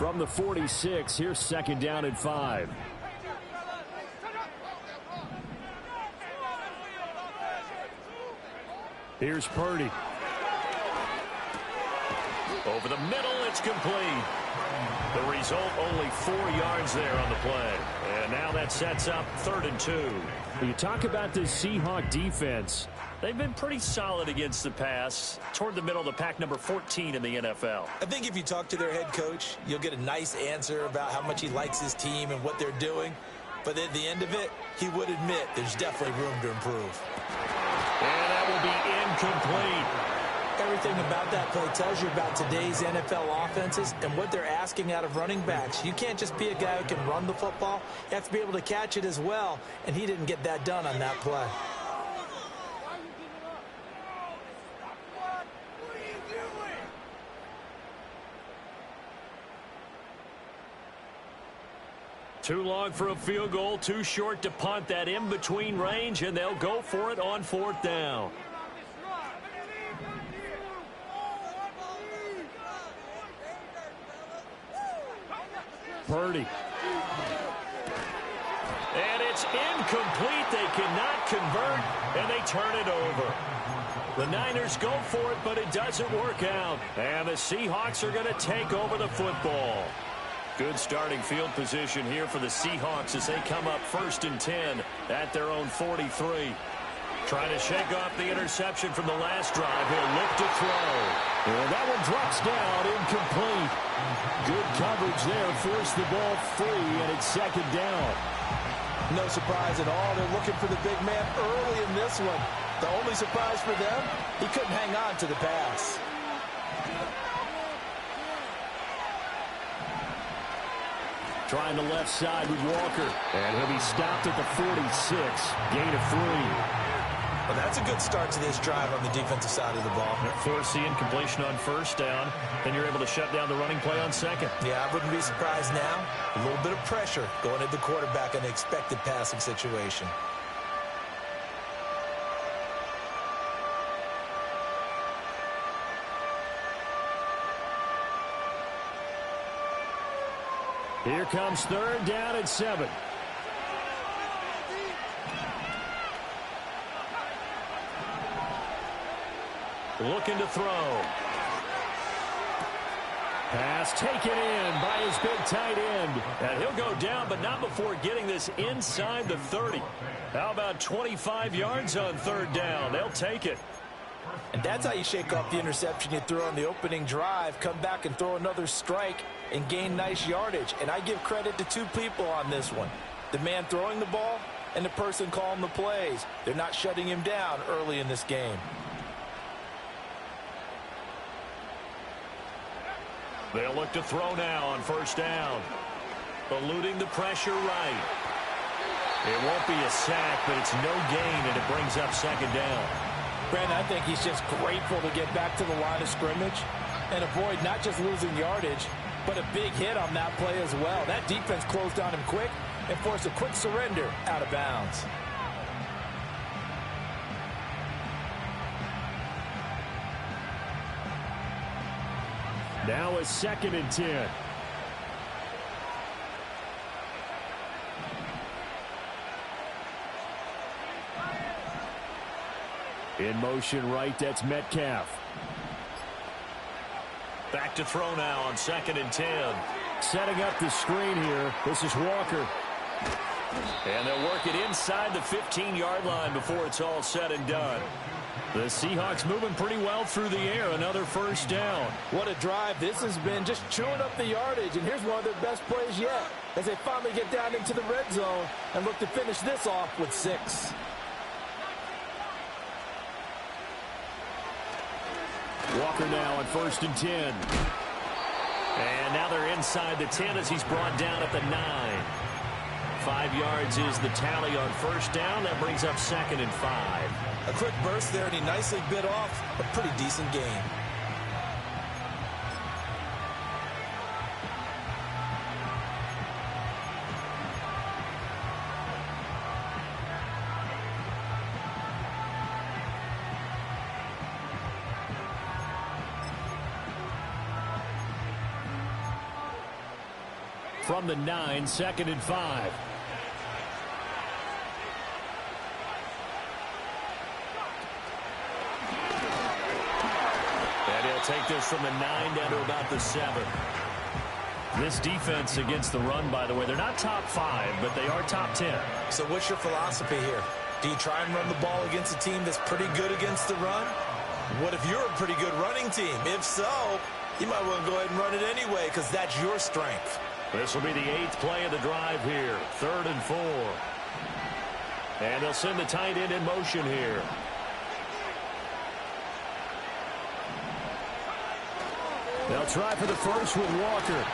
From the 46, here's second down and 5. Here's Purdy. Over the middle, it's complete. The result, only 4 yards there on the play. And now that sets up 3rd and 2. You talk about the Seahawk defense. They've been pretty solid against the pass. Toward the middle of the pack, number 14 in the NFL. I think if you talk to their head coach, you'll get a nice answer about how much he likes his team and what they're doing. But at the end of it, he would admit there's definitely room to improve. And that will be incomplete. Everything about that play tells you about today's NFL offenses and what they're asking out of running backs. You can't just be a guy who can run the football. You have to be able to catch it as well, and he didn't get that done on that play. Too long for a field goal, too short to punt. That in-between range, and they'll go for it on 4th down. Purdy. And it's incomplete. They cannot convert, and they turn it over. The Niners go for it, but it doesn't work out. And the Seahawks are going to take over the football. Good starting field position here for the Seahawks as they come up 1st and 10 at their own 43. Trying to shake off the interception from the last drive. He'll look to throw. And that one drops down, incomplete. Good coverage there, forced the ball free, and it's 2nd down. No surprise at all. They're looking for the big man early in this one. The only surprise for them, he couldn't hang on to the pass. Trying the left side with Walker. And he'll be stopped at the 46. Gain of 3. Well, that's a good start to this drive on the defensive side of the ball. Force the incompletion on 1st down. Then you're able to shut down the running play on 2nd. Yeah, I wouldn't be surprised now. A little bit of pressure going at the quarterback in the expected passing situation. Here comes 3rd down and 7. Looking to throw. Pass taken in by his big tight end. And he'll go down, but not before getting this inside the 30. How about 25 yards on 3rd down? They'll take it. And that's how you shake off the interception you threw on the opening drive. Come back and throw another strike and gain nice yardage. And I give credit to 2 people on this one. The man throwing the ball and the person calling the plays. They're not shutting him down early in this game. They'll look to throw now on 1st down. Eluding the pressure right. It won't be a sack, but it's no gain, and it brings up 2nd down. Brandon, I think he's just grateful to get back to the line of scrimmage and avoid not just losing yardage, but a big hit on that play as well. That defense closed on him quick and forced a quick surrender out of bounds. Now a 2nd and 10. In motion right, that's Metcalf. Back to throw now on 2nd and 10. Setting up the screen here. This is Walker. And they'll work it inside the 15-yard line before it's all said and done. The Seahawks moving pretty well through the air. Another 1st down. What a drive this has been, just chewing up the yardage. And here's one of their best plays yet as they finally get down into the red zone and look to finish this off with 6. Walker now on 1st and 10. And now they're inside the 10 as he's brought down at the 9. 5 yards is the tally on 1st down. That brings up 2nd and 5. A quick burst there, and he nicely bit off a pretty decent gain. from the 9, 2nd and 5. And he'll take this from the 9 down to about the 7. This defense against the run, by the way, they're not top 5, but they are top 10. So what's your philosophy here? Do you try and run the ball against a team that's pretty good against the run? What if you're a pretty good running team? If so, you might want to go ahead and run it anyway because that's your strength. This will be the 8th play of the drive here. 3rd and 4. And they'll send the tight end in motion here. They'll try for the first with Walker.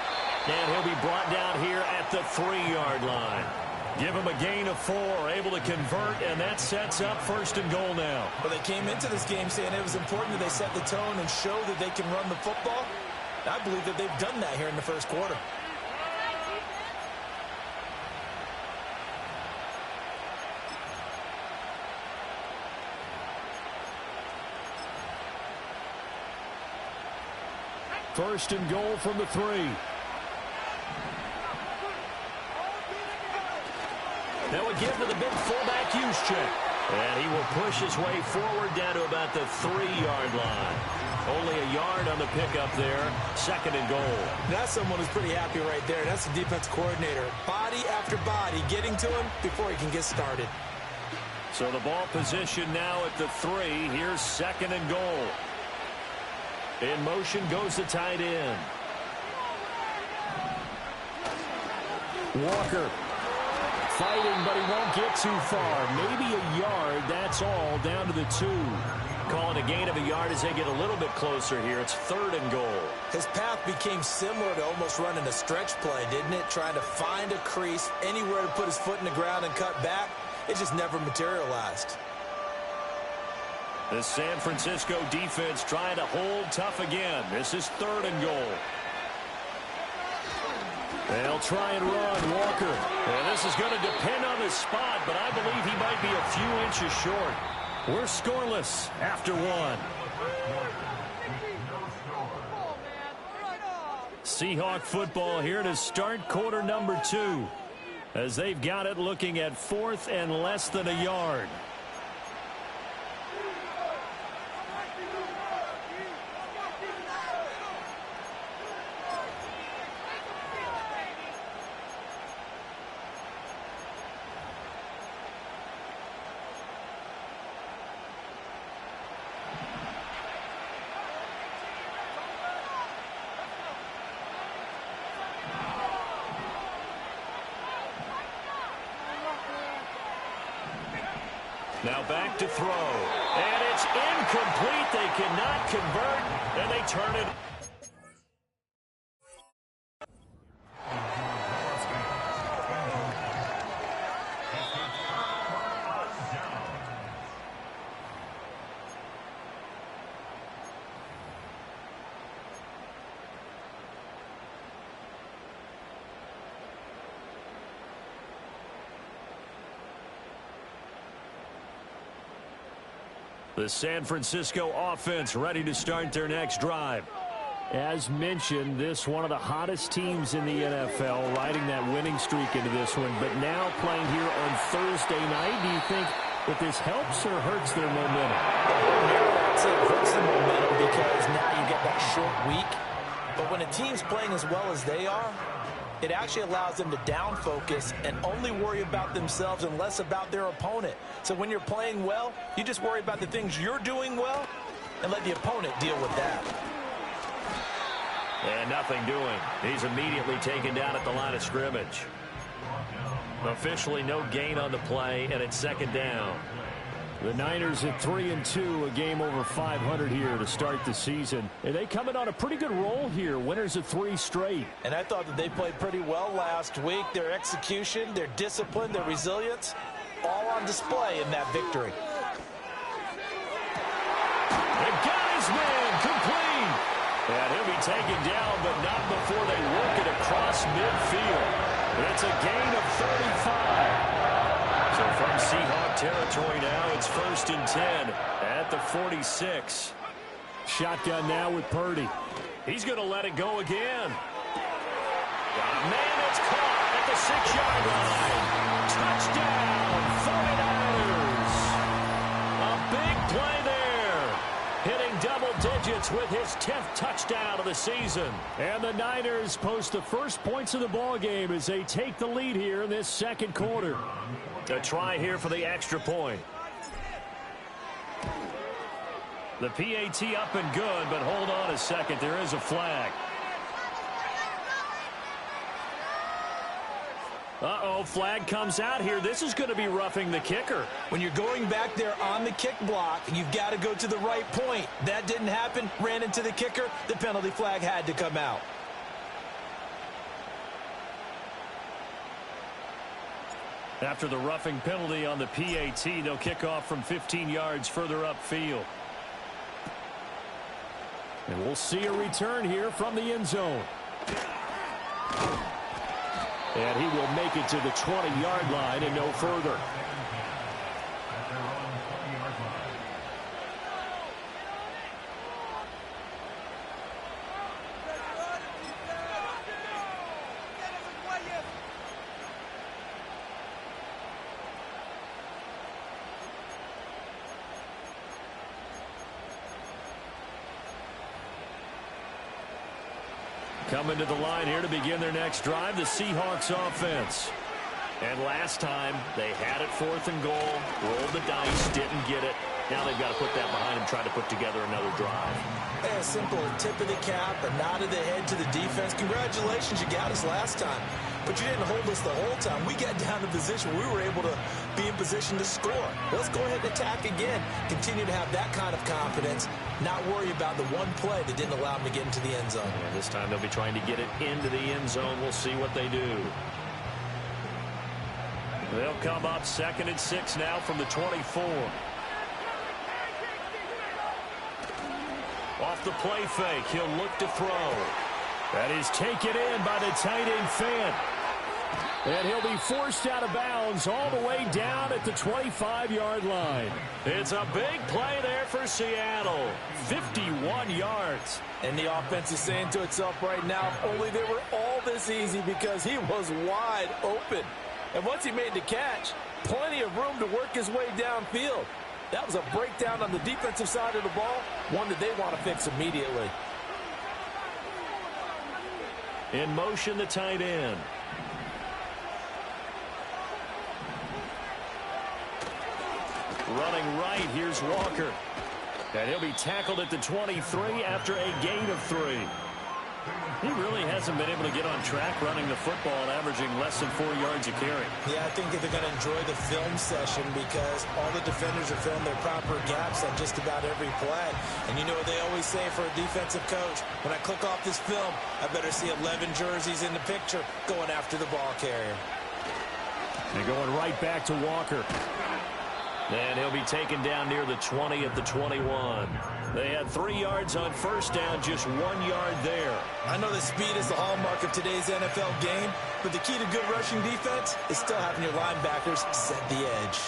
And he'll be brought down here at the 3-yard line. Give him a gain of 4, able to convert, and that sets up 1st and goal now. Well, they came into this game saying it was important that they set the tone and show that they can run the football. I believe that they've done that here in the first quarter. First and goal from the 3. Now a give to the big fullback Juszczyk. And he will push his way forward down to about the 3-yard line. Only a yard on the pickup there. 2nd and goal. That's someone who's pretty happy right there. That's the defense coordinator. Body after body getting to him before he can get started. So the ball position now at the 3. Here's 2nd and goal. In motion goes the tight end. Walker fighting, but he won't get too far. Maybe a yard, that's all, down to the 2. Calling a gain of a yard as they get a little bit closer here. It's 3rd and goal. His path became similar to almost running a stretch play, didn't it? Trying to find a crease, anywhere to put his foot in the ground and cut back. It just never materialized. The San Francisco defense trying to hold tough again. This is 3rd and goal. They'll try and run Walker. And this is going to depend on the spot, but I believe he might be a few inches short. We're scoreless after 1. Seahawk football here to start quarter number 2. As they've got it looking at 4th and less than a yard. Now back to throw. And it's incomplete. They cannot convert, and they turn it. The San Francisco offense ready to start their next drive. As mentioned, this one of the hottest teams in the NFL, riding that winning streak into this one, but now playing here on Thursday night. Do you think that this helps or hurts their momentum? I'd say it hurts the momentum because now you get that short week. But when a team's playing as well as they are, it actually allows them to down focus and only worry about themselves and less about their opponent. So when you're playing well, you just worry about the things you're doing well and let the opponent deal with that. And nothing doing. He's immediately taken down at the line of scrimmage. Officially no gain on the play, and it's 2nd down. The Niners at 3-2, a game over 500 here to start the season. And they coming on a pretty good roll here, winners of 3 straight. And I thought that they played pretty well last week. Their execution, their discipline, their resilience, all on display in that victory. They got his man complete. And he'll be taken down, but not before they work it across midfield. It's a gain of 35. So from Seahawk territory now, it's 1st and 10 at the 46. Shotgun now with Purdy. He's going to let it go again. Man, it's caught at the 6-yard line. Touchdown, 49ers. A big play there. Hitting double digits with his 10th touchdown of the season. And the Niners post the first points of the ball game as they take the lead here in this second quarter. A try here for the extra point. The PAT up and good, but hold on a second. There is a flag. Uh-oh, flag comes out here. This is going to be roughing the kicker. When you're going back there on the kick block, you've got to go to the right point. That didn't happen. Ran into the kicker. The penalty flag had to come out. After the roughing penalty on the PAT, they'll kick off from 15 yards further upfield. And we'll see a return here from the end zone. And he will make it to the 20-yard line and no further. Coming to the line here to begin their next drive, the Seahawks offense. And last time, they had it 4th and goal, rolled the dice, didn't get it. Now they've got to put that behind them, try to put together another drive. A simple tip of the cap, a nod of the head to the defense. Congratulations, you got us last time. But you didn't hold us the whole time. We got down to position where we were able to be in position to score. Let's go ahead and attack again. Continue to have that kind of confidence. Not worry about the one play that didn't allow them to get into the end zone. And this time they'll be trying to get it into the end zone. We'll see what they do. They'll come up 2nd and 6 now from the 24. Off the play fake, he'll look to throw. That is taken in by the tight end Fant. And he'll be forced out of bounds all the way down at the 25-yard line. It's a big play there for Seattle. 51 yards. And the offense is saying to itself right now, if only they were all this easy, because he was wide open. And once he made the catch, plenty of room to work his way downfield. That was a breakdown on the defensive side of the ball, one that they want to fix immediately. In motion, the tight end. Running right, here's Walker. And he'll be tackled at the 23 after a gain of 3. He really hasn't been able to get on track running the football, averaging less than 4 yards a carry. Yeah, I think that they're going to enjoy the film session because all the defenders are filling their proper gaps on just about every play. And you know what they always say for a defensive coach? When I click off this film, I better see 11 jerseys in the picture going after the ball carrier. And going right back to Walker. And he'll be taken down near the 20 at the 21. They had 3 yards on first down, just 1 yard there. I know that speed is the hallmark of today's NFL game, but the key to good rushing defense is still having your linebackers set the edge.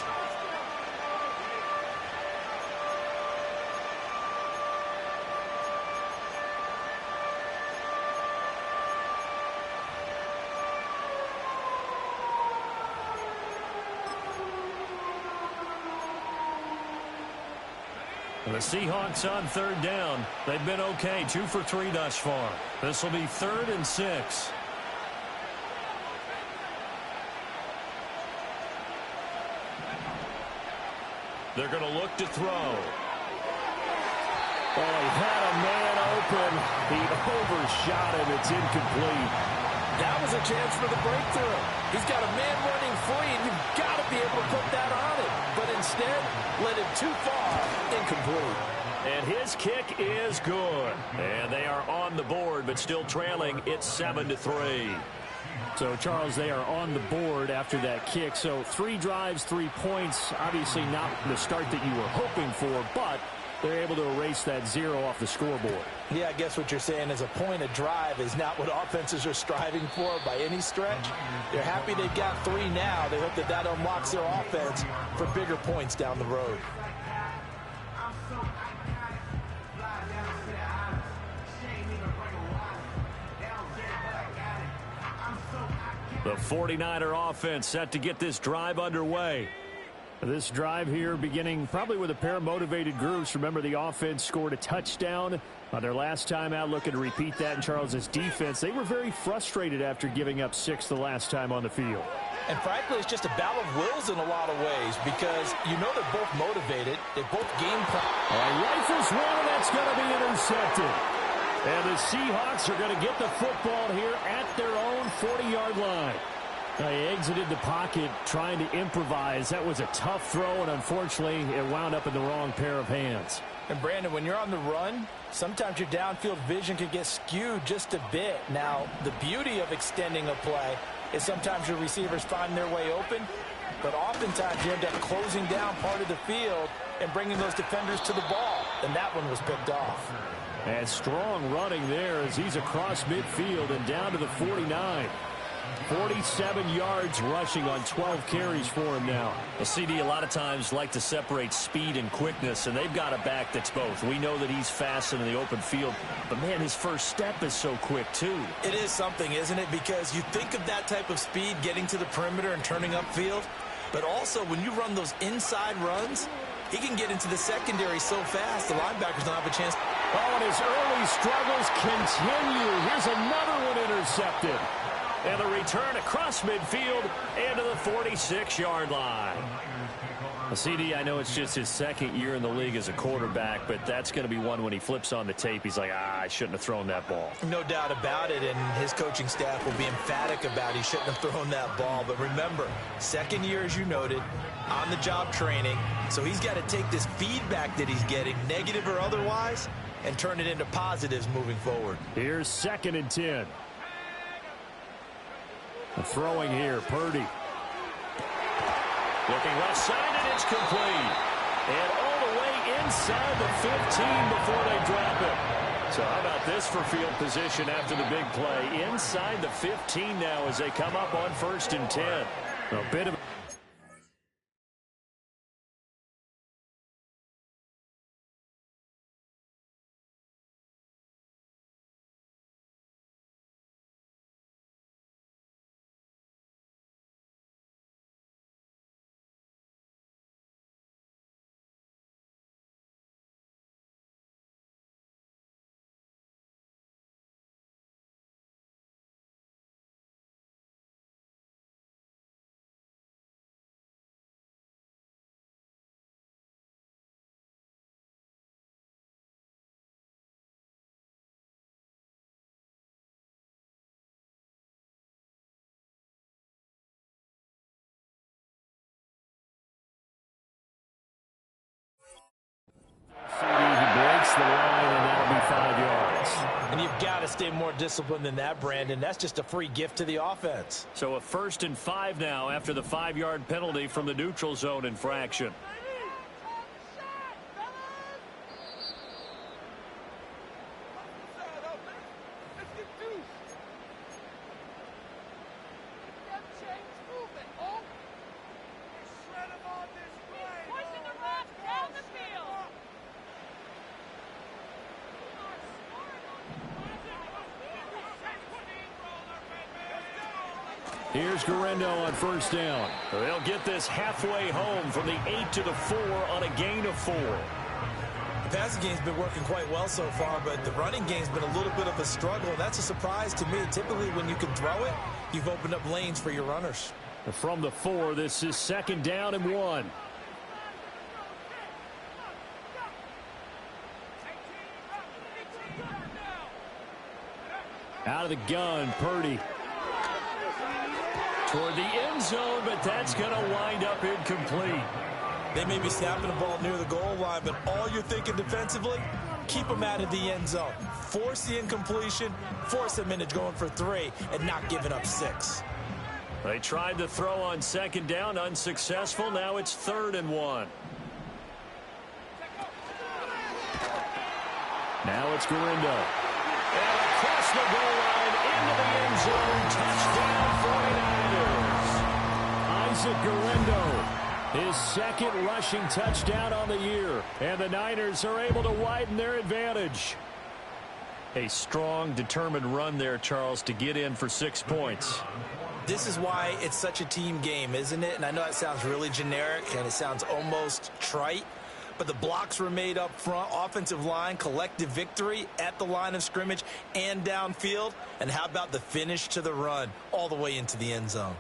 The Seahawks on 3rd down. They've been okay, 2 for 3 thus far. This will be 3rd and 6. They're going to look to throw. Oh, he had a man open. He overshot him. It's incomplete. That was a chance for the breakthrough. He's got a man running free, and you've got to be able to put that on him. But instead, led him too far, incomplete. And his kick is good. And they are on the board, but still trailing. It's 7-3. So, Charles, they are on the board after that kick. So, 3 drives, 3 points. Obviously not the start that you were hoping for, but they're able to erase that 0 off the scoreboard. Yeah, I guess what you're saying is a point of drive is not what offenses are striving for by any stretch. They're happy they've got 3 now. They hope that that unlocks their offense for bigger points down the road. The 49er offense set to get this drive underway. This drive here beginning probably with a pair of motivated groups. Remember, the offense scored a touchdown on their last time out, looking to repeat that in Charles' defense. They were very frustrated after giving up 6 the last time on the field. And frankly, it's just a battle of wills in a lot of ways because you know they're both motivated. They both game plan. Rifles one, and that's going to be intercepted. And the Seahawks are going to get the football here at their own 40-yard line. They exited the pocket trying to improvise. That was a tough throw, and unfortunately, it wound up in the wrong pair of hands. And Brandon, when you're on the run, sometimes your downfield vision can get skewed just a bit. Now, the beauty of extending a play is sometimes your receivers find their way open, but oftentimes you end up closing down part of the field and bringing those defenders to the ball. And that one was picked off. And strong running there as he's across midfield and down to the 49. 47 yards rushing on 12 carries for him now. Well, CD, a lot of times like to separate speed and quickness, and they've got a back that's both. We know that he's fast in the open field, but, man, his first step is so quick, too. It is something, isn't it? Because you think of that type of speed getting to the perimeter and turning upfield, but also when you run those inside runs, he can get into the secondary so fast the linebackers don't have a chance. Oh, and his early struggles continue. Here's another one intercepted. And the return across midfield and to the 46-yard line. Well, CD, I know it's just his second year in the league as a quarterback, but that's going to be one when he flips on the tape. He's like, I shouldn't have thrown that ball. No doubt about it, and his coaching staff will be emphatic about he shouldn't have thrown that ball. But remember, second year, as you noted, on-the-job training. So he's got to take this feedback that he's getting, negative or otherwise, and turn it into positives moving forward. Here's 2nd and 10. Throwing here, Purdy. Looking left side, and it's complete. And all the way inside the 15 before they drop it. So how about this for field position after the big play? Inside the 15 now as they come up on 1st and 10. A bit of he breaks the line, and that'll be 5 yards. And you've got to stay more disciplined than that, Brandon. That's just a free gift to the offense. So a 1st and 5 now after the 5-yard penalty from the neutral zone infraction. Here's Guerendo on 1st down. They'll get this halfway home from the 8 to the 4 on a gain of 4. The passing game's been working quite well so far, but the running game's been a little bit of a struggle. That's a surprise to me. Typically, when you can throw it, you've opened up lanes for your runners. From the 4, this is 2nd down and 1. Out of the gun, Purdy. Toward the end zone, but that's going to wind up incomplete. They may be snapping the ball near the goal line, but all you're thinking defensively, keep them out of the end zone. Force the incompletion, force them into going for 3, and not giving up 6. They tried to throw on 2nd down, unsuccessful. Now it's 3rd and 1. Now it's Guerendo. And across the goal line, into the end zone, touchdown 49ers. Isaac Guerendo, his 2nd rushing touchdown on the year. And the Niners are able to widen their advantage. A strong, determined run there, Charles, to get in for 6 points. This is why it's such a team game, isn't it? And I know that sounds really generic and it sounds almost trite, but the blocks were made up front, offensive line, collective victory at the line of scrimmage and downfield. And how about the finish to the run all the way into the end zone?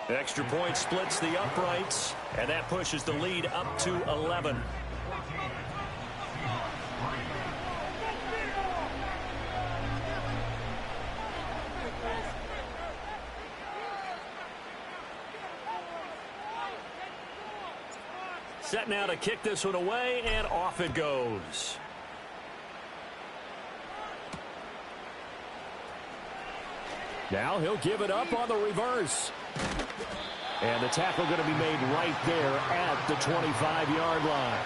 Extra point splits the uprights, and that pushes the lead up to 11. Set now to kick this one away, and off it goes. Now he'll give it up on the reverse. And the tackle going to be made right there at the 25-yard line.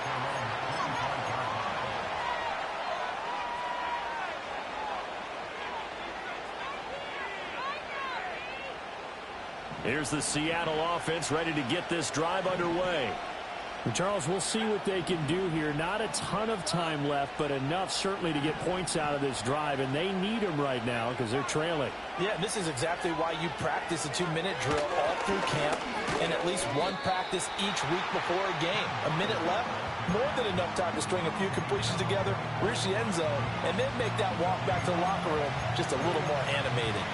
Here's the Seattle offense ready to get this drive underway. And Charles, we'll see what they can do here. Not a ton of time left, but enough certainly to get points out of this drive, and they need them right now because they're trailing. Yeah, this is exactly why you practice a 2-minute drill all through camp and at least one practice each week before a game. A minute left, more than enough time to string a few completions together, reach the end zone, and then make that walk back to the locker room just a little more animated.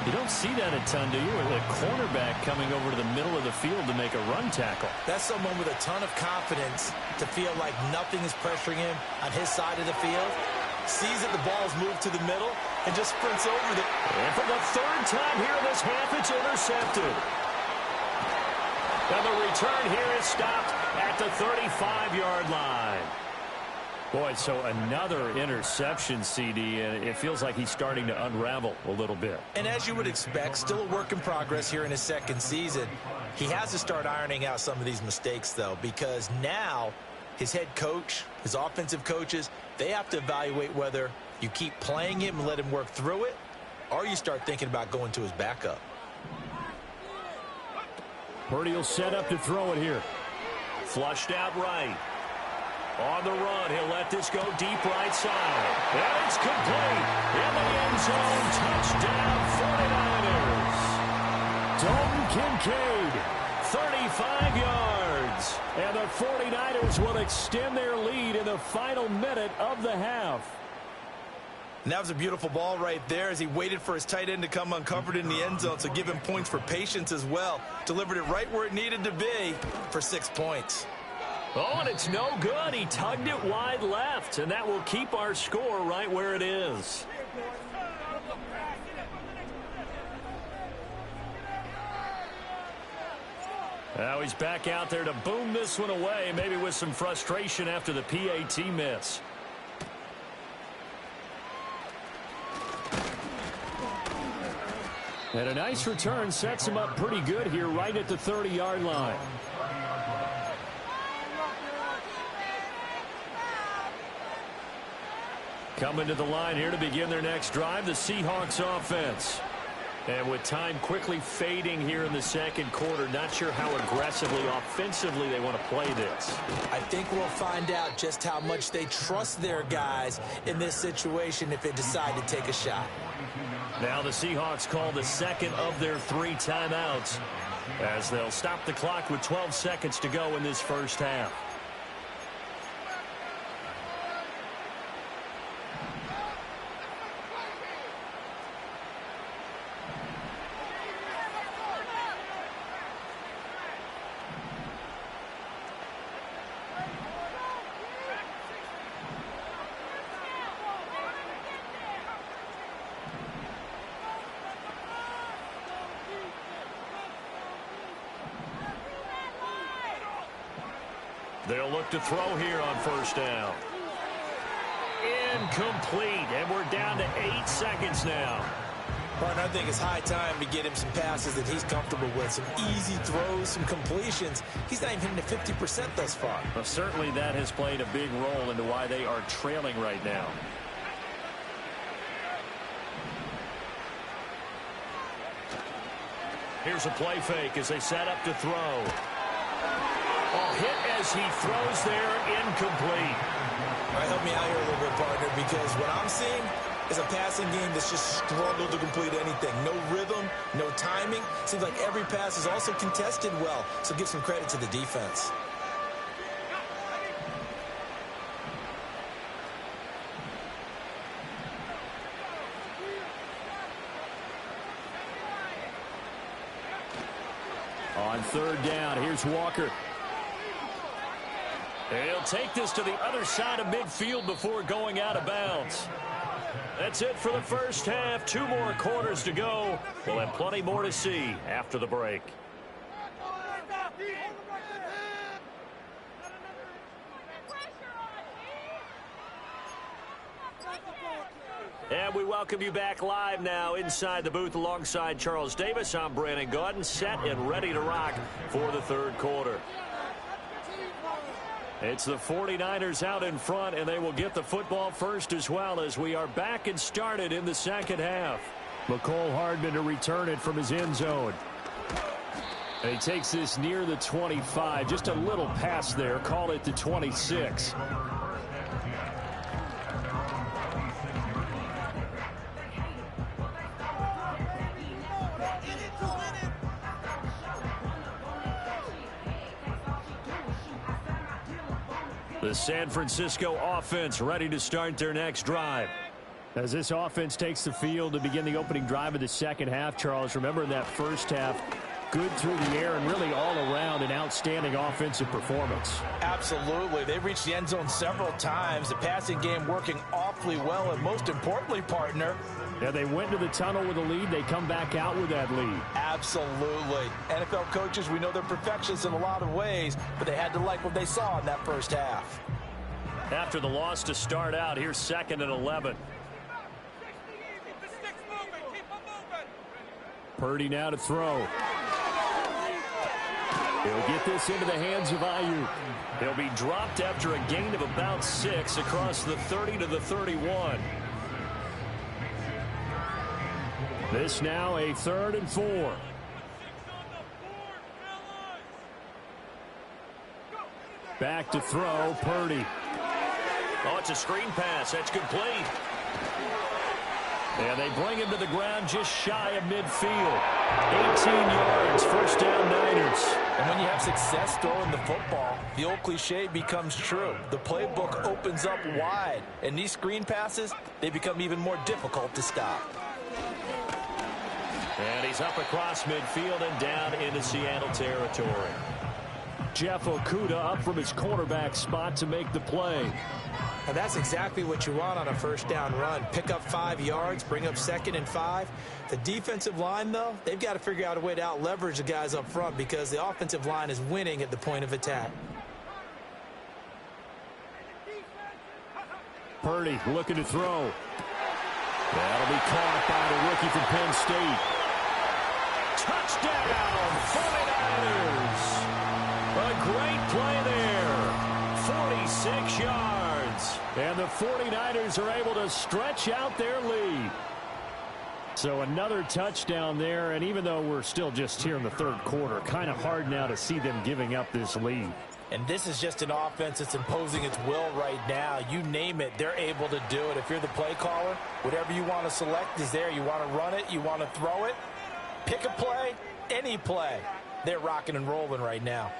You don't see that a ton, do you? With a cornerback coming over to the middle of the field to make a run tackle. That's someone with a ton of confidence to feel like nothing is pressuring him on his side of the field. Sees that the ball's moved to the middle and just sprints over the... And for the third time here in this half, it's intercepted. And the return here is stopped at the 35-yard line. Boy, so another interception, CD, and it feels like he's starting to unravel a little bit. And as you would expect, still a work in progress here in his second season. He has to start ironing out some of these mistakes, though, because now his head coach, his offensive coaches, they have to evaluate whether you keep playing him and let him work through it, or you start thinking about going to his backup. Purdy will set up to throw it here. Flushed out right. On the run, he'll let this go deep right side. And it's complete. In the end zone, touchdown 49ers. Dalton Kincaid, 35 yards. and the 49ers will extend their lead in the final minute of the half. And that was a beautiful ball right there as he waited for his tight end to come uncovered in the end zone, so give him points for patience as well. Delivered it right where it needed to be for 6 points. Oh, and it's no good. He tugged it wide left, and that will keep our score right where it is. Now he's back out there to boom this one away, maybe with some frustration after the PAT miss. And a nice return sets him up pretty good here right at the 30-yard line. Coming to the line here to begin their next drive, the Seahawks offense. And with time quickly fading here in the second quarter, not sure how aggressively, offensively they want to play this. I think we'll find out just how much they trust their guys in this situation if they decide to take a shot. Now the Seahawks call the second of their 3 timeouts as they'll stop the clock with 12 seconds to go in this first half. They'll look to throw here on first down. Incomplete, and we're down to 8 seconds now. Partner, I think it's high time to get him some passes that he's comfortable with, some easy throws, some completions. He's not even hitting the 50% thus far. Well, certainly that has played a big role into why they are trailing right now. Here's a play fake as they set up to throw. Oh, hit as he throws there, incomplete. All right, help me out here a little bit, partner, because what I'm seeing is a passing game that's just struggled to complete anything. No rhythm, no timing. Seems like every pass is also contested well, so give some credit to the defense. On third down, here's Walker. He'll take this to the other side of midfield before going out of bounds. That's it for the first half. 2 more quarters to go. We'll have plenty more to see after the break. And we welcome you back live now inside the booth alongside Charles Davis. I'm Brandon Gaudin, set and ready to rock for the third quarter. It's the 49ers out in front, and they will get the football first as well as we are back and started in the second half. McCole Hardman to return it from his end zone. And he takes this near the 25. Just a little pass there. Call it the 26. The San Francisco offense ready to start their next drive. As this offense takes the field to begin the opening drive of the second half, Charles, remember in that first half, good through the air and really all around an outstanding offensive performance. Absolutely. They reached the end zone several times. The passing game working awfully well, and most importantly, partner, yeah, they went to the tunnel with a lead. They come back out with that lead. Absolutely. NFL coaches, we know they're perfectionists in a lot of ways, but they had to like what they saw in that first half. After the loss to start out, here's 2nd and 11. Purdy now to throw. He'll get this into the hands of Ayuk. He'll be dropped after a gain of about 6 across the 30 to the 31. This now a 3rd and 4. Back to throw, Purdy. Oh, it's a screen pass. That's complete. And they bring him to the ground just shy of midfield. 18 yards, first down Niners. And when you have success throwing the football, the old cliche becomes true. The playbook opens up wide. And these screen passes, they become even more difficult to stop. And he's up across midfield and down into Seattle territory. Jeff Okudah up from his cornerback spot to make the play. And that's exactly what you want on a first down run. Pick up 5 yards, bring up 2nd and 5. The defensive line, though, they've got to figure out a way to out-leverage the guys up front because the offensive line is winning at the point of attack. Purdy looking to throw. That'll be caught by the rookie from Penn State. Touchdown, 49ers. A great play there. 46 yards. And the 49ers are able to stretch out their lead. So another touchdown there, and even though we're still just here in the third quarter, kind of hard now to see them giving up this lead. And this is just an offense that's imposing its will right now. You name it, they're able to do it. If you're the play caller, whatever you want to select is there. You want to run it, you want to throw it, pick a play, any play. They're rocking and rolling right now.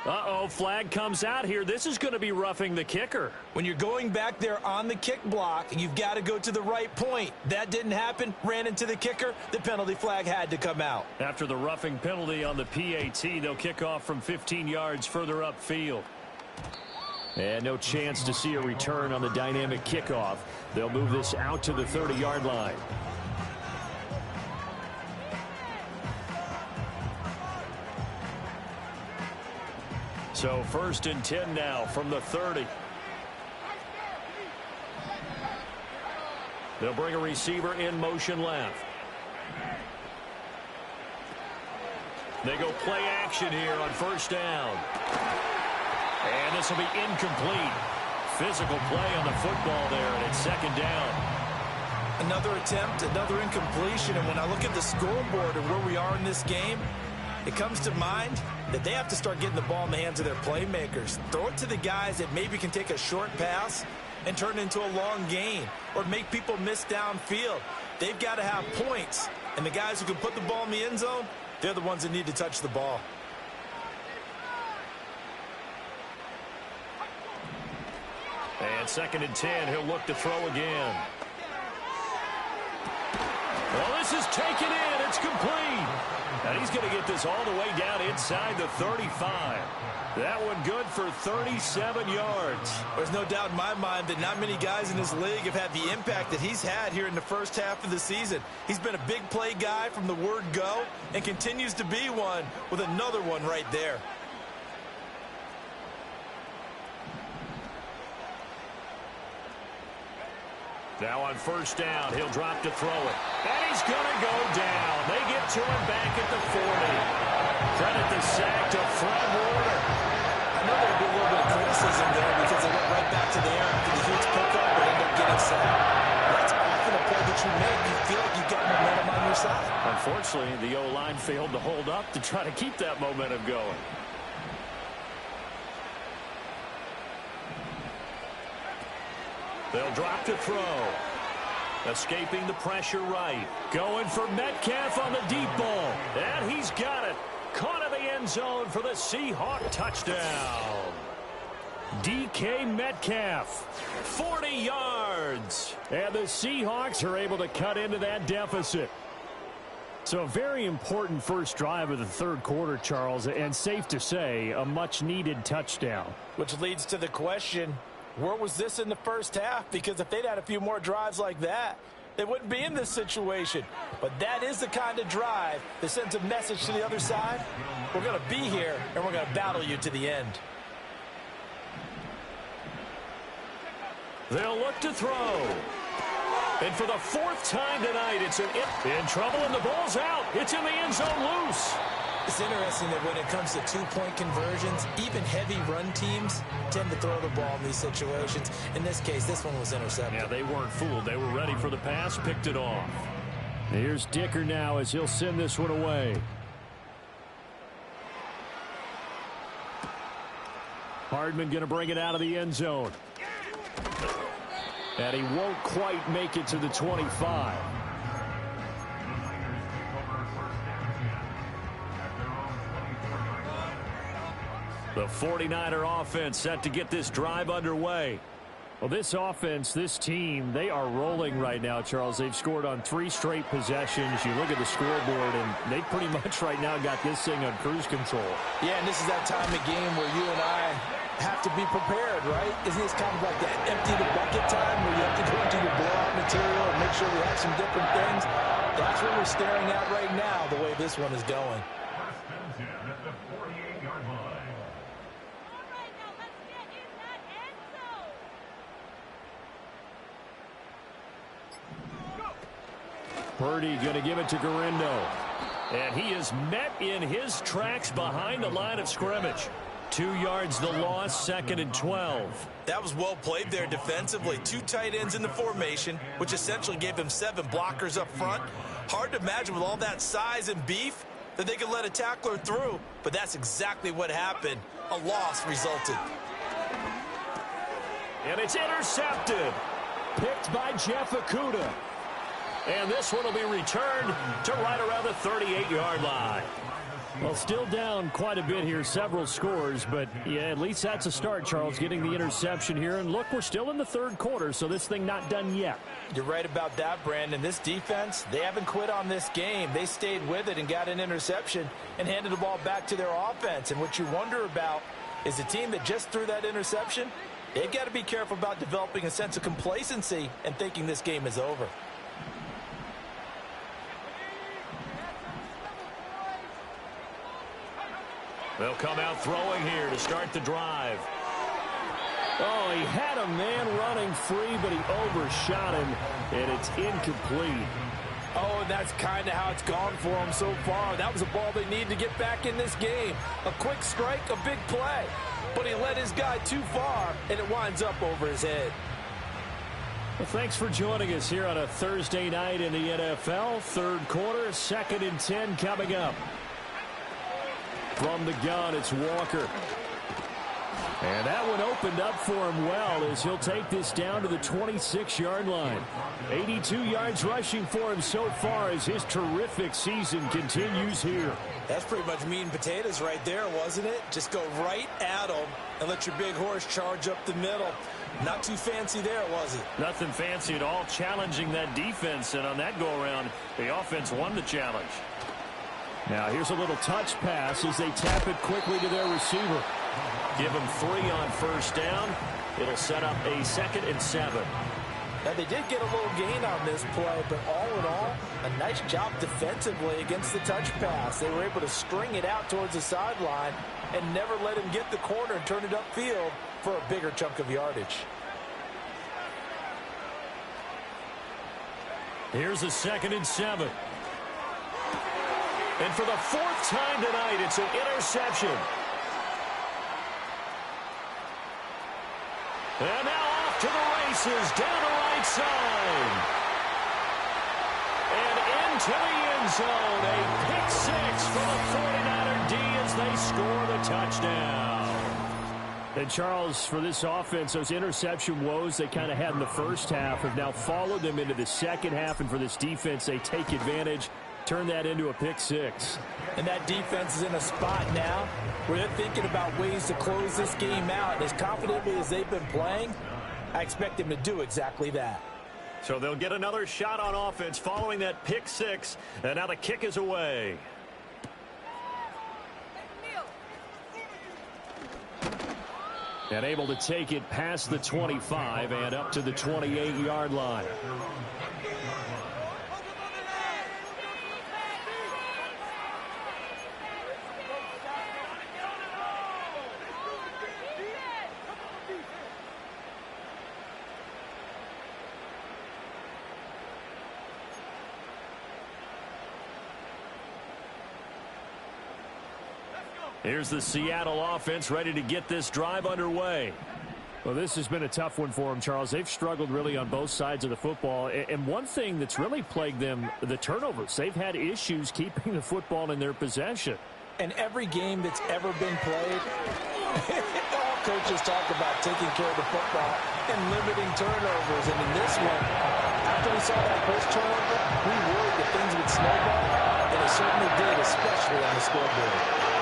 Uh-oh, flag comes out here. This is going to be roughing the kicker. When you're going back there on the kick block, you've got to go to the right point. That didn't happen, ran into the kicker. The penalty flag had to come out. After the roughing penalty on the PAT, they'll kick off from 15 yards further upfield. And no chance to see a return on the dynamic kickoff. They'll move this out to the 30-yard line. So 1st and 10 now from the 30. They'll bring a receiver in motion left. They go play action here on 1st down. And this will be incomplete. Physical play on the football there, and it's 2nd down. Another attempt, another incompletion, and when I look at the scoreboard and where we are in this game, it comes to mind that they have to start getting the ball in the hands of their playmakers. Throw it to the guys that maybe can take a short pass and turn it into a long gain or make people miss downfield. They've got to have points, and the guys who can put the ball in the end zone, they're the ones that need to touch the ball. And 2nd and 10, he'll look to throw again. Well, this is taken in. It's complete. And he's going to get this all the way down inside the 35. That one good for 37 yards. There's no doubt in my mind that not many guys in this league have had the impact that he's had here in the first half of the season. He's been a big play guy from the word go and continues to be one with another one right there. Now on 1st down, he'll drop to throw it. And he's going to go down. They get to him back at the 40. Credit the sack to Fred Warner. I know there'll be a little bit of criticism there because they went right back to the air after the huge pickup and ended up getting sacked. That's often a play that you make. You feel like you've got momentum on your side. Unfortunately, the O-line failed to hold up to try to keep that momentum going. They'll drop to throw. Escaping the pressure right. Going for Metcalf on the deep ball. And he's got it. Caught in the end zone for the Seahawk touchdown. DK Metcalf, 40 yards. And the Seahawks are able to cut into that deficit. So a very important first drive of the 3rd quarter, Charles, and safe to say, a much-needed touchdown. Which leads to the question, where was this in the first half? Because if they'd had a few more drives like that, they wouldn't be in this situation. But that is the kind of drive that sends a message to the other side. We're going to be here, and we're going to battle you to the end. They'll look to throw. And for the 4th time tonight, it's in trouble, and the ball's out. It's in the end zone loose. It's interesting that when it comes to two-point conversions, even heavy run teams tend to throw the ball in these situations. In this case, this one was intercepted. Yeah, they weren't fooled. They were ready for the pass, picked it off. Here's Dicker now as he'll send this one away. Hardman going to bring it out of the end zone. And he won't quite make it to the 25. The 49er offense set to get this drive underway. Well, this offense, this team, they are rolling right now, Charles. They've scored on 3 straight possessions. You look at the scoreboard, and they pretty much right now got this thing on cruise control. Yeah, and this is that time of game where you and I have to be prepared, right? Isn't this kind of like that empty the bucket time where you have to go into your blowout material and make sure we have some different things? That's what we're staring at right now, the way this one is going. Purdy going to give it to Garindo. And he is met in his tracks behind the line of scrimmage. 2 yards the loss, 2nd and 12. That was well played there defensively. 2 tight ends in the formation, which essentially gave them 7 blockers up front. Hard to imagine with all that size and beef that they could let a tackler through, but that's exactly what happened. A loss resulted. And it's intercepted. Picked by Jeff Okudah. And this one will be returned to right around the 38-yard line. Well, still down quite a bit here, several scores, but yeah, at least that's a start, Charles, getting the interception here. And look, we're still in the 3rd quarter, so this thing not done yet. You're right about that, Brandon. This defense, they haven't quit on this game. They stayed with it and got an interception and handed the ball back to their offense. And what you wonder about is the team that just threw that interception, they've got to be careful about developing a sense of complacency and thinking this game is over. They'll come out throwing here to start the drive. Oh, he had a man running free, but he overshot him, and it's incomplete. Oh, and that's kind of how it's gone for him so far. That was a ball they need to get back in this game. A quick strike, a big play. But he led his guy too far, and it winds up over his head. Well, thanks for joining us here on a Thursday night in the NFL. 3rd quarter, 2nd and 10 coming up. From the gun, it's Walker. And that one opened up for him well as he'll take this down to the 26-yard line. 82 yards rushing for him so far as his terrific season continues here. That's pretty much meat and potatoes right there, wasn't it? Just go right at him and let your big horse charge up the middle. Not too fancy there, was it? Nothing fancy at all, challenging that defense. And on that go-around, the offense won the challenge. Now here's a little touch pass as they tap it quickly to their receiver. Give them 3 on first down. It'll set up a 2nd and 7. Now, they did get a little gain on this play, but all in all, a nice job defensively against the touch pass. They were able to string it out towards the sideline and never let him get the corner and turn it upfield for a bigger chunk of yardage. Here's a 2nd and 7. And for the 4th time tonight, it's an interception. And now off to the races, down the right side. And into the end zone, a pick 6 for the 49er D as they score the touchdown. And Charles, for this offense, those interception woes they kind of had in the first half have now followed them into the second half. And for this defense, they take advantage, turn that into a pick 6. And that defense is in a spot now where they're thinking about ways to close this game out. And as confidently as they've been playing, I expect them to do exactly that. So they'll get another shot on offense following that pick 6. And now the kick is away. And able to take it past the 25 and up to the 28-yard line. Here's the Seattle offense ready to get this drive underway. Well, this has been a tough one for them, Charles. They've struggled really on both sides of the football. And one thing that's really plagued them, the turnovers. They've had issues keeping the football in their possession. And every game that's ever been played, all coaches talk about taking care of the football and limiting turnovers. And in this one, after we saw that first turnover, we worried that things would snowball. And it certainly did, especially on the scoreboard.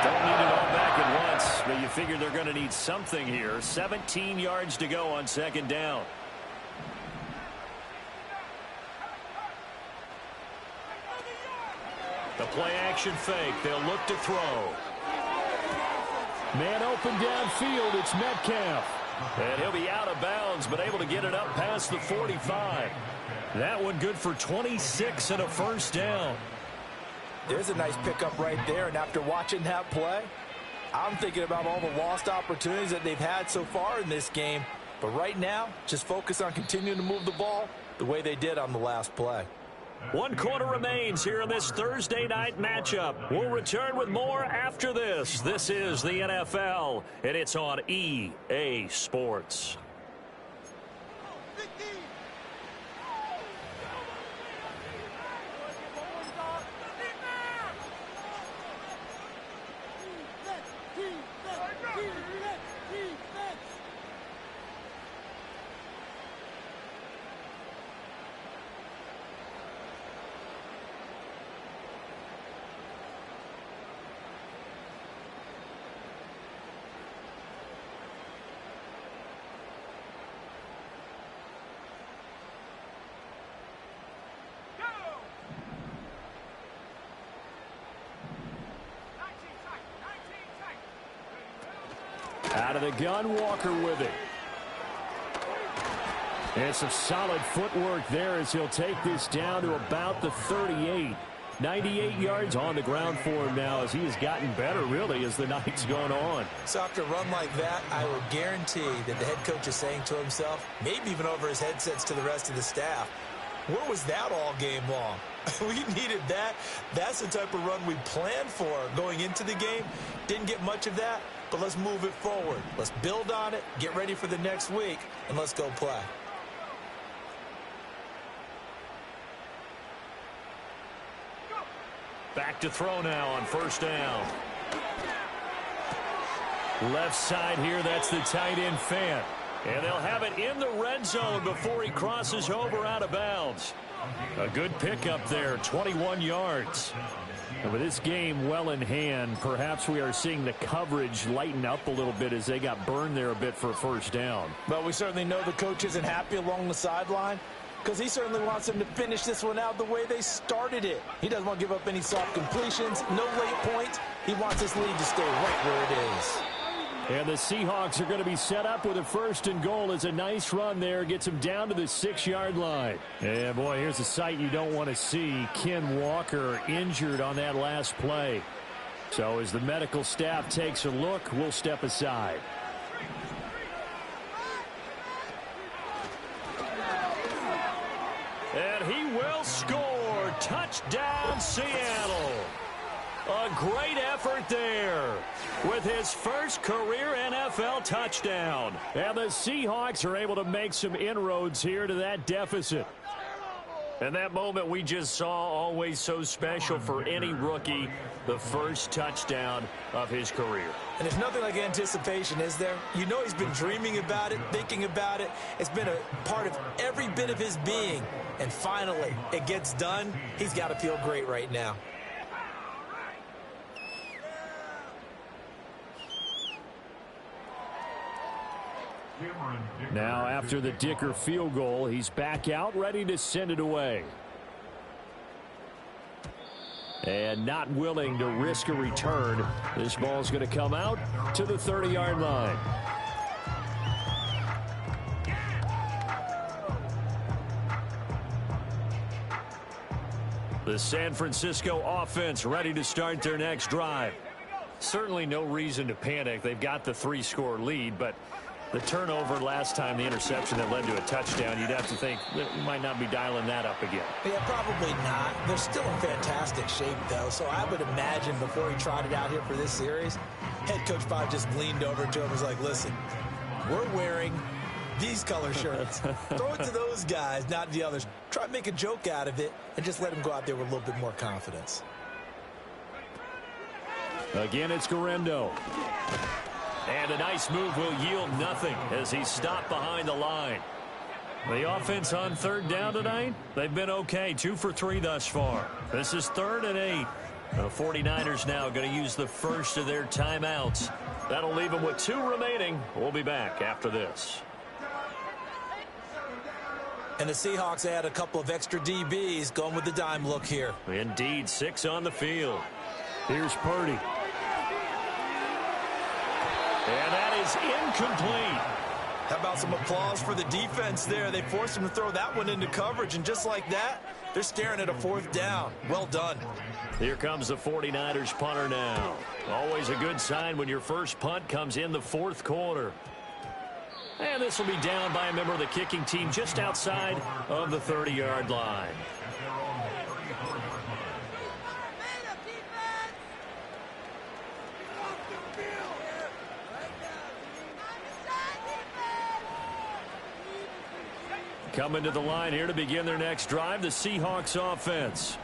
Don't need it all back at once, but you figure they're going to need something here. 17 yards to go on 2nd down. The play action fake. They'll look to throw. Man open downfield. It's Metcalf. And he'll be out of bounds, but able to get it up past the 45. That one good for 26 and a first down. There's a nice pickup right there, and after watching that play, I'm thinking about all the lost opportunities that they've had so far in this game. But right now, just focus on continuing to move the ball the way they did on the last play. 1 quarter remains here in this Thursday night matchup. We'll return with more after this. This is the NFL, and it's on EA Sports. Out of the gun, Walker with it. And some solid footwork there as he'll take this down to about the 38. 98 yards on the ground for him now as he has gotten better, really, as the night's gone on. So after a run like that, I will guarantee that the head coach is saying to himself, maybe even over his headsets to the rest of the staff, where was that all game long? We needed that. That's the type of run we planned for going into the game. Didn't get much of that, but let's move it forward. Let's build on it, get ready for the next week, and let's go play. Back to throw now on first down. Left side here, that's the tight end Fant. And they'll have it in the red zone before he crosses over out of bounds. A good pickup there, 21 yards. And with this game well in hand, perhaps we are seeing the coverage lighten up a little bit as they got burned there a bit for a first down. But we certainly know the coach isn't happy along the sideline because he certainly wants them to finish this one out the way they started it. He doesn't want to give up any soft completions, no late points. He wants this lead to stay right where it is. And the Seahawks are going to be set up with a first and goal as a nice run there. Gets them down to the 6-yard line. And, boy, here's a sight you don't want to see. Ken Walker injured on that last play. So as the medical staff takes a look, we'll step aside. And he will score. Touchdown, Seattle. A great effort there with his first career NFL touchdown. And the Seahawks are able to make some inroads here to that deficit. And that moment we just saw, always so special for any rookie, the first touchdown of his career. And there's nothing like anticipation, is there? You know he's been dreaming about it, thinking about it. It's been a part of every bit of his being. And finally, it gets done. He's got to feel great right now. Now after the Dicker field goal, he's back out ready to send it away. And not willing to risk a return. This ball's going to come out to the 30-yard line. The San Francisco offense ready to start their next drive. Certainly no reason to panic. They've got the 3-score lead, but the turnover last time, the interception that led to a touchdown, you'd have to think that we might not be dialing that up again. Yeah, probably not. They're still in fantastic shape, though, so I would imagine before he tried it out here for this series, head coach probably just leaned over to him and was like, listen, we're wearing these color shirts. Throw it to those guys, not the others. Try to make a joke out of it and just let him go out there with a little bit more confidence. Again, it's Garendo. And a nice move will yield nothing as he's stopped behind the line. The offense on third down tonight, they've been okay. 2 for 3 thus far. This is 3rd and 8. The 49ers now going to use the first of their timeouts. That'll leave them with 2 remaining. We'll be back after this. And the Seahawks add a couple of extra DBs going with the dime look here. Indeed, 6 on the field. Here's Purdy. And that is incomplete. How about some applause for the defense there? They forced him to throw that one into coverage, and just like that, they're staring at a 4th down. Well done. Here comes the 49ers punter now. Always a good sign when your first punt comes in the 4th quarter. And this will be down by a member of the kicking team just outside of the 30-yard line. Coming to the line here to begin their next drive, the Seahawks offense.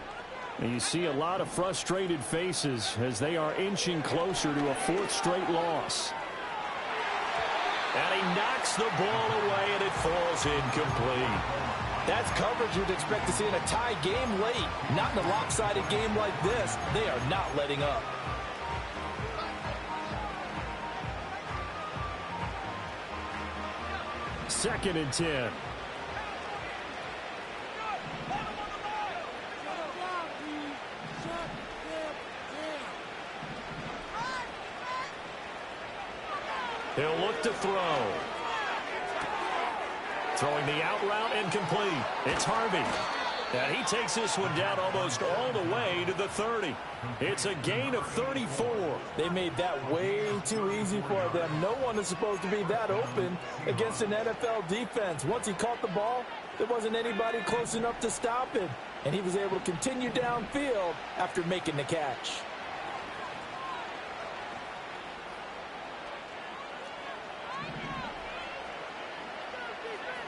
And you see a lot of frustrated faces as they are inching closer to a 4th straight loss. And he knocks the ball away, and it falls incomplete. That's coverage you'd expect to see in a tie game late. Not in a lopsided game like this. They are not letting up. Second and 10. He'll look to throw. Throwing the out route incomplete. It's Harvey. And he takes this one down almost all the way to the 30. It's a gain of 34. They made that way too easy for them. No one is supposed to be that open against an NFL defense. Once he caught the ball, there wasn't anybody close enough to stop it. And he was able to continue downfield after making the catch.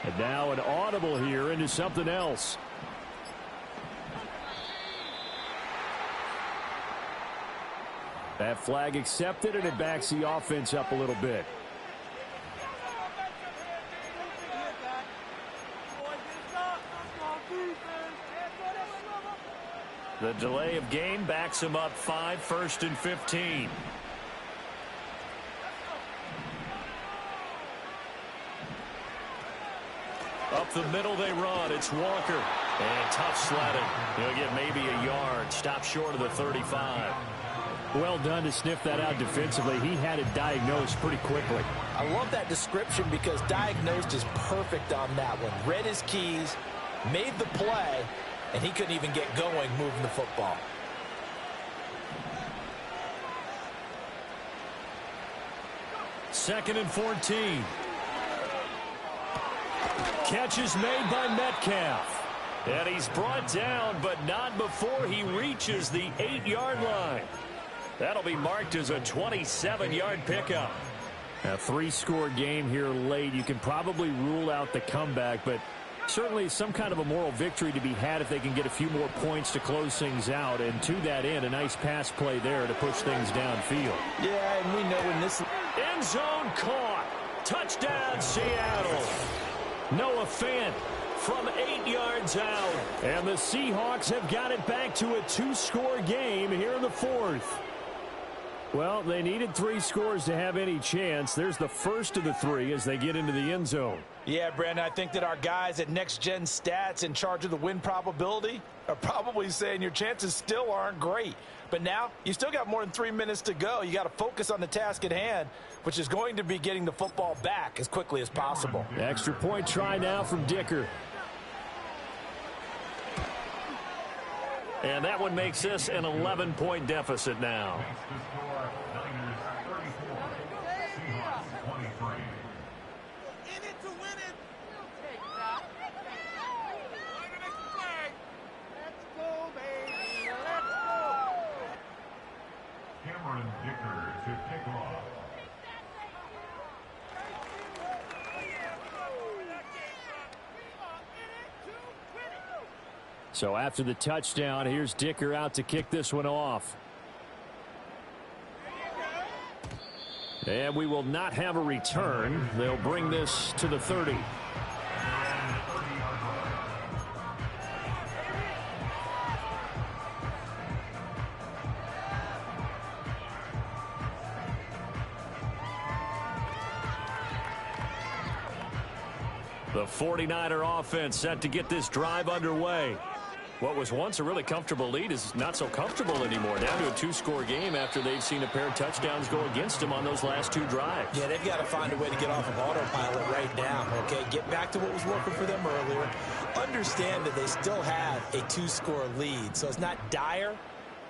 And now an audible here into something else. That flag accepted, and it backs the offense up a little bit. The delay of game backs him up 5, 1st and 15. Up the middle they run. It's Walker. And tough sledding. He'll get maybe a yard. Stop short of the 35. Well done to sniff that out defensively. He had it diagnosed pretty quickly. I love that description because diagnosed is perfect on that one. Read his keys, made the play, and he couldn't even get going moving the football. Second and 14. Catch is made by Metcalf. And he's brought down, but not before he reaches the 8-yard line. That'll be marked as a 27-yard pickup. A 3-score game here late. You can probably rule out the comeback, but certainly some kind of a moral victory to be had if they can get a few more points to close things out. And to that end, a nice pass play there to push things downfield. Yeah, and we know when this end zone caught. Touchdown, Seattle. Noah Fant from 8 yards out. And the Seahawks have got it back to a 2-score game here in the 4th. Well, they needed 3 scores to have any chance. There's the first of the 3 as they get into the end zone. Yeah, Brandon, I think that our guys at Next Gen Stats in charge of the win probability are probably saying your chances still aren't great. But now you still got more than 3 minutes to go. You got to focus on the task at hand, which is going to be getting the football back as quickly as possible. Extra point try now from Dicker. And that one makes this an 11-point deficit now. So after the touchdown, here's Dicker out to kick this one off. And we will not have a return. They'll bring this to the 30. The 49er offense set to get this drive underway. What was once a really comfortable lead is not so comfortable anymore. Down to a 2-score game after they've seen a pair of touchdowns go against them on those last 2 drives. Yeah, they've got to find a way to get off of autopilot right now, okay? Get back to what was working for them earlier. Understand that they still have a 2-score lead, so it's not dire,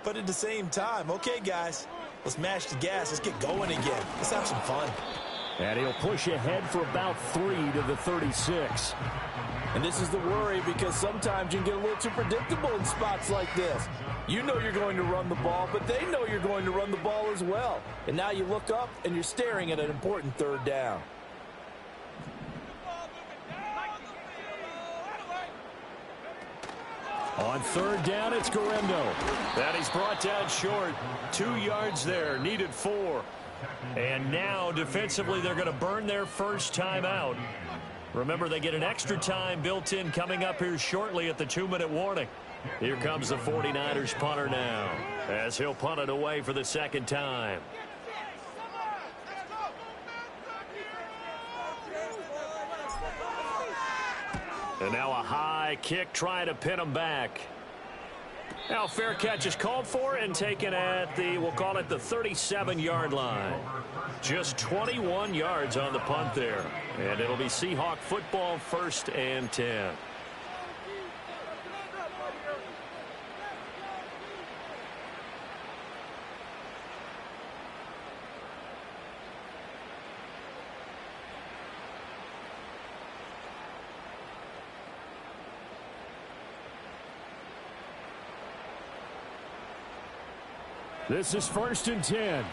but at the same time, okay, guys, let's mash the gas. Let's get going again. Let's have some fun. And he'll push ahead for about 3 to the 36. And this is the worry because sometimes you can get a little too predictable in spots like this. You know you're going to run the ball, but they know you're going to run the ball as well. And now you look up and you're staring at an important 3rd down. On 3rd down, it's Guerendo. That he's brought down short. 2 yards there, needed 4. And now defensively they're going to burn their first time out. Remember, they get an extra time built in coming up here shortly at the 2-minute warning. Here comes the 49ers punter now as he'll punt it away for the 2nd time. And now a high kick trying to pin him back. Now fair catch is called for and taken at the, we'll call it the 37-yard line. Just 21 yards on the punt there. And it'll be Seahawk football, 1st and 10. This is 1st and 10.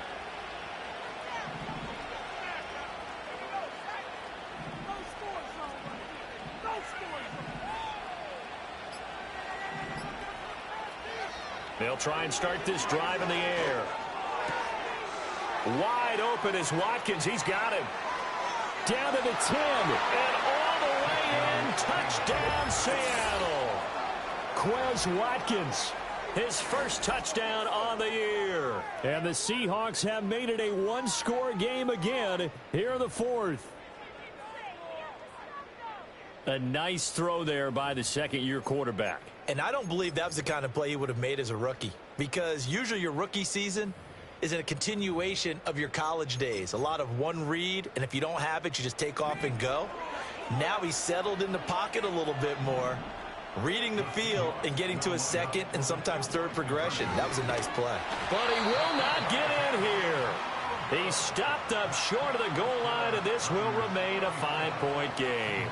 They'll try and start this drive in the air. Wide open is Watkins. He's got him. Down to the 10. And all the way in. Touchdown, Seattle. Quez Watkins. His first touchdown on the year. And the Seahawks have made it a one-score game again here in the fourth. A nice throw there by the second-year quarterback. And I don't believe that was the kind of play he would have made as a rookie, because usually your rookie season is in a continuation of your college days. A lot of one read, and if you don't have it, you just take off and go. Now he's settled in the pocket a little bit more, reading the field and getting to a second and sometimes third progression. That was a nice play. But he will not get in here. He stopped up short of the goal line, and this will remain a 5-point game.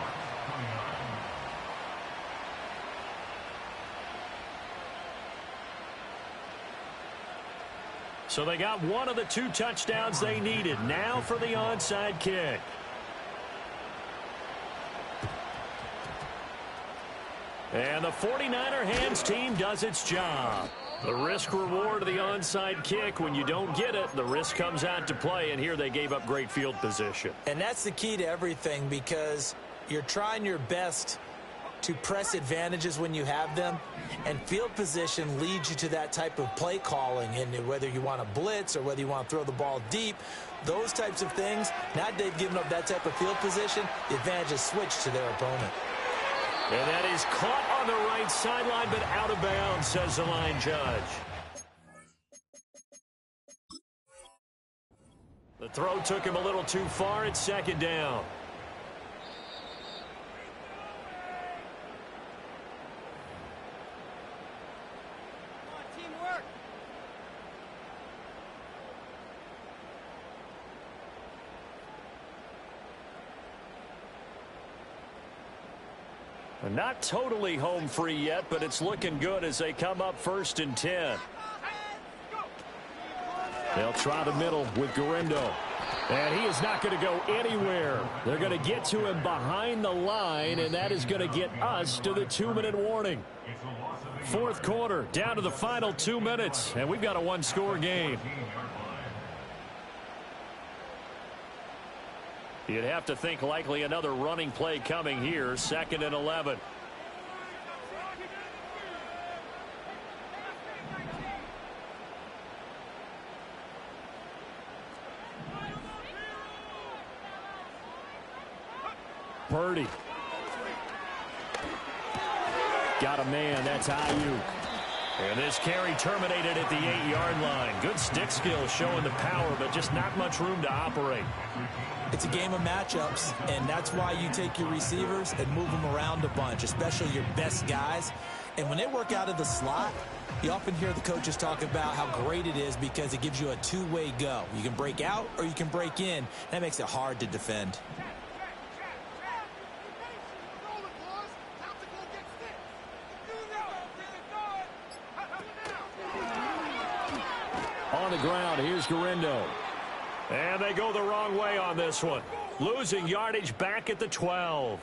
So they got one of the two touchdowns they needed. Now for the onside kick. And the 49er hands team does its job. The risk-reward of the onside kick, when you don't get it, the risk comes out to play, and here they gave up great field position. And that's the key to everything, because you're trying your best to press advantages when you have them, and field position leads you to that type of play calling, and whether you want to blitz or whether you want to throw the ball deep, those types of things. Now they've given up that type of field position, the advantage is switched to their opponent. And that is caught on the right sideline, but out of bounds, says the line judge. The throw took him a little too far. It's second down. Not totally home free yet, but it's looking good as they come up 1st and 10. They'll try the middle with Guerendo. And he is not going to go anywhere. They're going to get to him behind the line, and that is going to get us to the 2-minute warning. Fourth quarter, down to the final 2 minutes, and we've got a one-score game. You'd have to think likely another running play coming here, 2nd and 11. Purdy. Got a man, that's Ayuk. And this carry terminated at the 8-yard line. Good stick skill showing the power, but just not much room to operate. It's a game of matchups, and that's why you take your receivers and move them around a bunch, especially your best guys. And when they work out of the slot, you often hear the coaches talk about how great it is because it gives you a two-way go. You can break out or you can break in. That makes it hard to defend. On the ground, here's Guerendo. And they go the wrong way on this one. Losing yardage back at the 12.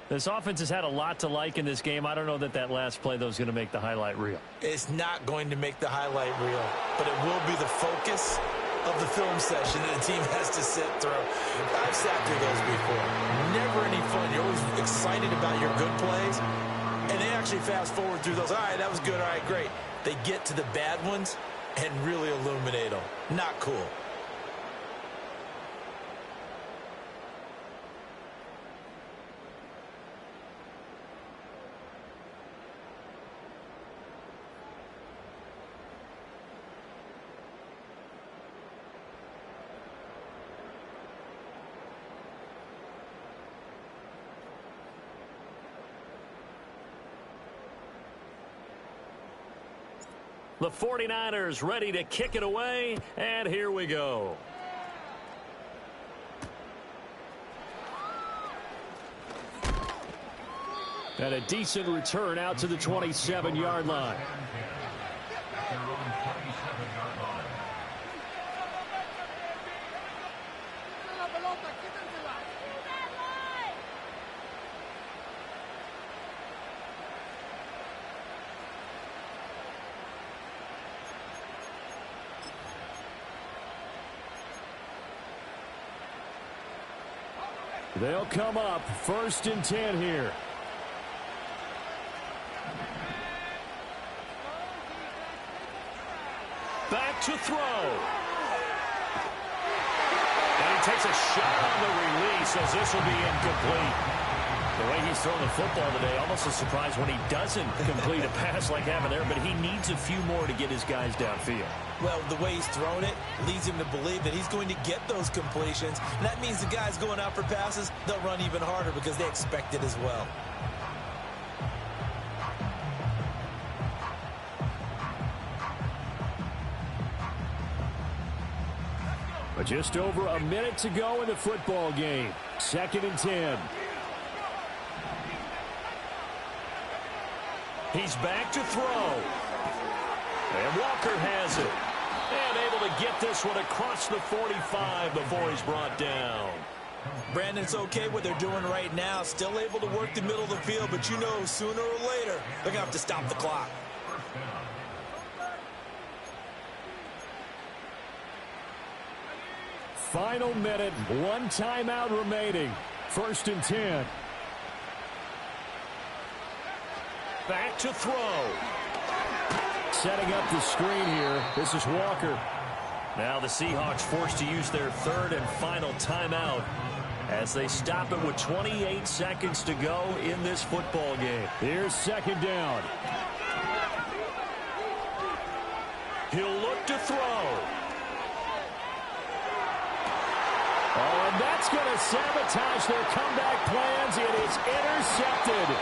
This offense has had a lot to like in this game. I don't know that that last play, though, is going to make the highlight reel. It's not going to make the highlight reel, but it will be the focus of the film session that the team has to sit through. I've sat through those before. Never any fun. You're always excited about your good plays, and they actually fast forward through those. All right, that was good. All right, great. They get to the bad ones and really illuminate them. Not cool. The 49ers ready to kick it away, and here we go. And a decent return out to the 27-yard line. They'll come up 1st and 10 here. Back to throw. And he takes a shot on the release as this will be incomplete. The way he's throwing the football today, almost a surprise when he doesn't complete a pass like having there, but he needs a few more to get his guys downfield. Well, the way he's thrown it leads him to believe that he's going to get those completions. And that means the guys going out for passes, they'll run even harder because they expect it as well. But just over a minute to go in the football game. 2nd and 10. He's back to throw. And Walker has it. And able to get this one across the 45 before he's brought down. Brandon, it's okay what they're doing right now. Still able to work the middle of the field, but you know sooner or later they're going to have to stop the clock. Final minute, 1 timeout remaining. 1st and 10. Back to throw. Setting up the screen here. This is Walker. Now the Seahawks forced to use their 3rd and final timeout as they stop it with 28 seconds to go in this football game. Here's 2nd down. He'll look to throw. Oh, and that's going to sabotage their comeback plans. It is intercepted.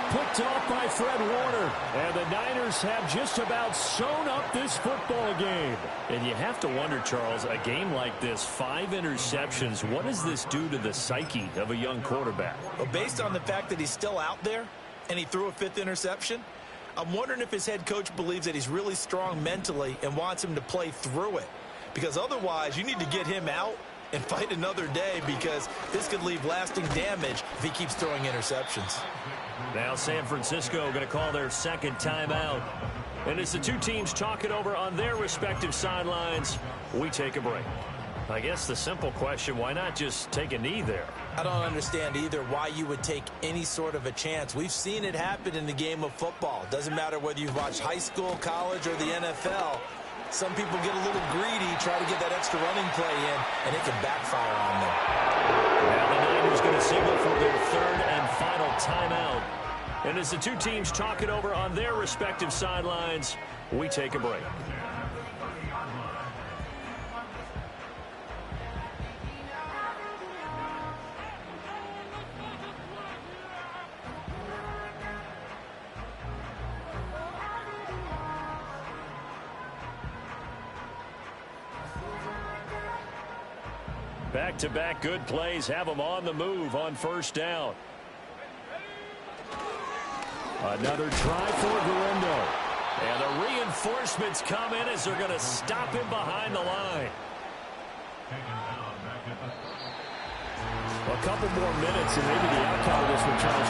Picked off by Fred Warner. And the Niners have just about sewn up this football game. And you have to wonder, Charles, a game like this, 5 interceptions, what does this do to the psyche of a young quarterback? Well, based on the fact that he's still out there and he threw a 5th interception, I'm wondering if his head coach believes that he's really strong mentally and wants him to play through it. Because otherwise, you need to get him out and fight another day, because this could leave lasting damage if he keeps throwing interceptions. Now San Francisco going to call their 2nd timeout. And as the two teams talk it over on their respective sidelines, we take a break. I guess the simple question, why not just take a knee there? I don't understand either why you would take any sort of a chance. We've seen it happen in the game of football. Doesn't matter whether you've watched high school, college, or the NFL. Some people get a little greedy, try to get that extra running play in, and it can backfire on them. Now the Niners going to signal for their 3rd and final timeout. And as the two teams talk it over on their respective sidelines, we take a break. Back-to-back good plays have them on the move on 1st down. Another try for Guerendo. And the reinforcements come in as they're going to stop him behind the line. A couple more minutes and maybe the outcome of this one, Charles.